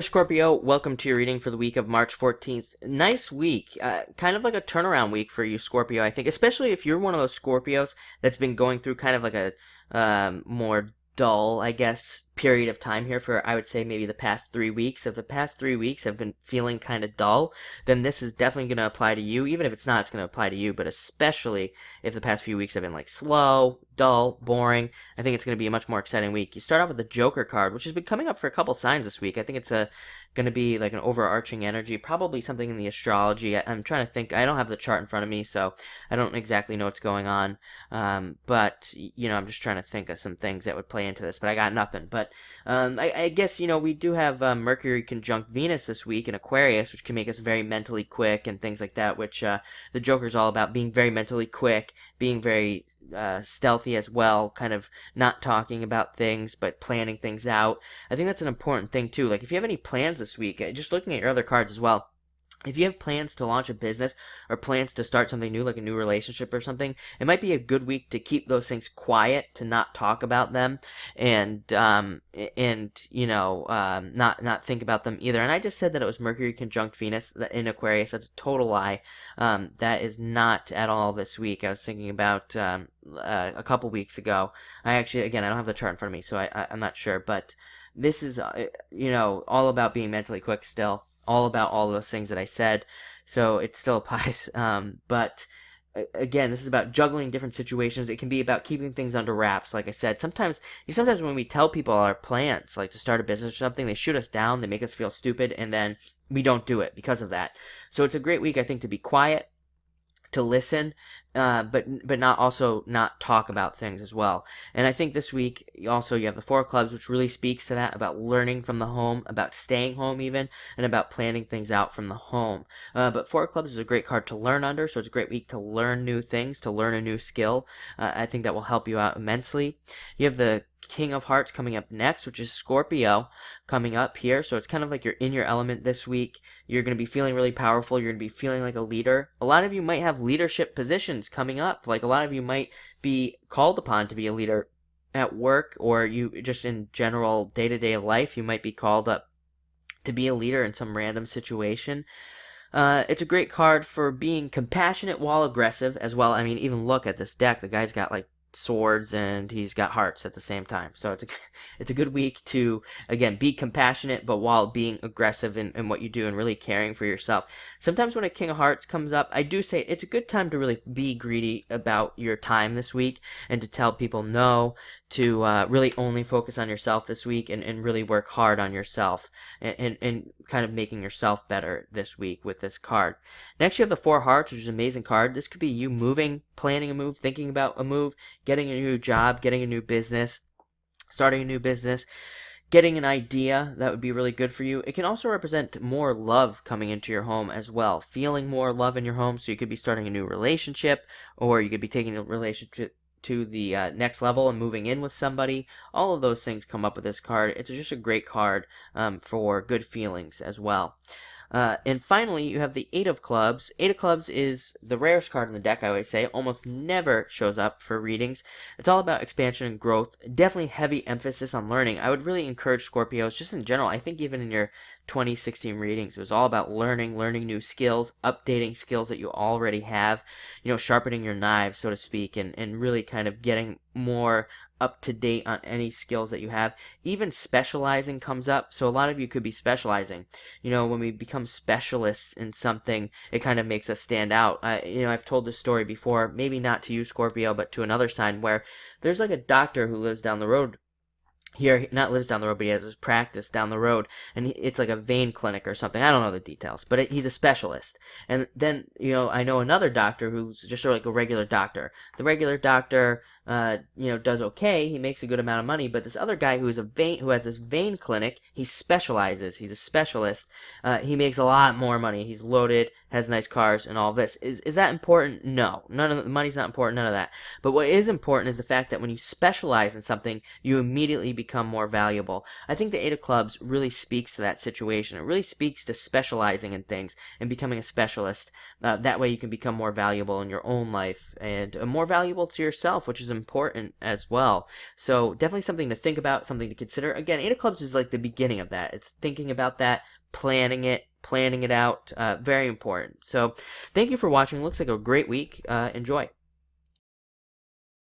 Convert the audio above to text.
Scorpio, welcome to your reading for the week of March 14th. Nice week. Kind of like a turnaround week for you, Scorpio, I think, especially if you're one of those Scorpios that's been going through kind of like a more dull, I guess, period of time here for, I would say, maybe the past 3 weeks. If the past 3 weeks have been feeling kind of dull, then this is definitely going to apply to you. Even if it's not, it's going to apply to you, but especially if the past few weeks have been like slow, dull, boring, I think it's going to be a much more exciting week. You start off with the Joker card, which has been coming up for a couple signs this week. I think it's going to be like an overarching energy, probably something in the astrology. I'm trying to think. I don't have the chart in front of me, so I don't exactly know what's going on. But I'm just trying to think of some things that would play into this, but I got nothing. But I guess we do have Mercury conjunct Venus this week in Aquarius, which can make us very mentally quick and things like that. Which the Joker's all about, being very mentally quick, being very stealthy as well, kind of not talking about things but planning things out. I think that's an important thing too. Like if you have any plans this week, just looking at your other cards as well, if you have plans to launch a business or plans to start something new, like a new relationship or something, it might be a good week to keep those things quiet, to not talk about them, and not think about them either. And I just said that it was Mercury conjunct Venus in Aquarius. That's a total lie. That is not at all this week. I was thinking about a couple weeks ago. Again, I don't have the chart in front of me, so I'm not sure. But this is all about being mentally quick still. All about all those things that I said, so it still applies. But again, this is about juggling different situations. It can be about keeping things under wraps. Like I said, sometimes when we tell people our plans, like to start a business or something, they shoot us down, they make us feel stupid, and then we don't do it because of that. So it's a great week, I think, to be quiet, to listen, but not talk about things as well. And I think this week also you have the Four of Clubs, which really speaks to that, about learning from the home, about staying home even, and about planning things out from the home. But Four of Clubs is a great card to learn under, so it's a great week to learn new things, to learn a new skill. I think that will help you out immensely. You have the King of Hearts coming up next, which is Scorpio coming up here. So it's kind of like you're in your element this week. You're going to be feeling really powerful. You're going to be feeling like a leader. A lot of you might have leadership positions coming up. Like a lot of you might be called upon to be a leader at work, or you just in general day-to-day life, you might be called up to be a leader in some random situation. It's a great card for being compassionate while aggressive as well. I mean, even look at this deck. The guy's got like swords and he's got hearts at the same time, so it's a good week to, again, be compassionate but while being aggressive in what you do and really caring for yourself. Sometimes when a King of Hearts comes up, I do say it's a good time to really be greedy about your time this week and to tell people no, to really only focus on yourself this week and really work hard on yourself and kind of making yourself better this week with this card. Next you have the Four of Hearts, which is an amazing card. This could be you moving, planning a move, thinking about a move, getting a new job, getting a new business, starting a new business, getting an idea that would be really good for you. It can also represent more love coming into your home as well, feeling more love in your home. So you could be starting a new relationship, or you could be taking a relationship to the next level and moving in with somebody. All of those things come up with this card. It's just a great card for good feelings as well. And finally, you have the Eight of Clubs. Eight of Clubs is the rarest card in the deck, I always say. It almost never shows up for readings. It's all about expansion and growth. Definitely heavy emphasis on learning. I would really encourage Scorpios, just in general, I think even in your 2016 readings, it was all about learning new skills, updating skills that you already have, sharpening your knives, so to speak, and really kind of getting more up to date on any skills that you have. Even specializing comes up, so a lot of you could be specializing. When we become specialists in something, it kind of makes us stand out. I've told this story before, maybe not to you, Scorpio, but to another sign, where there's like a doctor who lives down the road here, not lives down the road, but he has his practice down the road, and it's like a vein clinic or something. I don't know the details, but he's a specialist. And then, I know another doctor who's just sort of like a regular doctor. The regular doctor, does okay. He makes a good amount of money, but this other guy who has this vein clinic, he specializes. He's a specialist. He makes a lot more money. He's loaded, has nice cars, and all of this. Is that important? No. None of the money's not important, none of that. But what is important is the fact that when you specialize in something, you immediately become more valuable. I think the Eight of Clubs really speaks to that situation. It really speaks to specializing in things and becoming a specialist. That way you can become more valuable in your own life and more valuable to yourself, which is important as well. So definitely something to think about, something to consider. Again, Eight of Clubs is like the beginning of that. It's thinking about that, planning it out. Very important. So thank you for watching. Looks like a great week. Enjoy.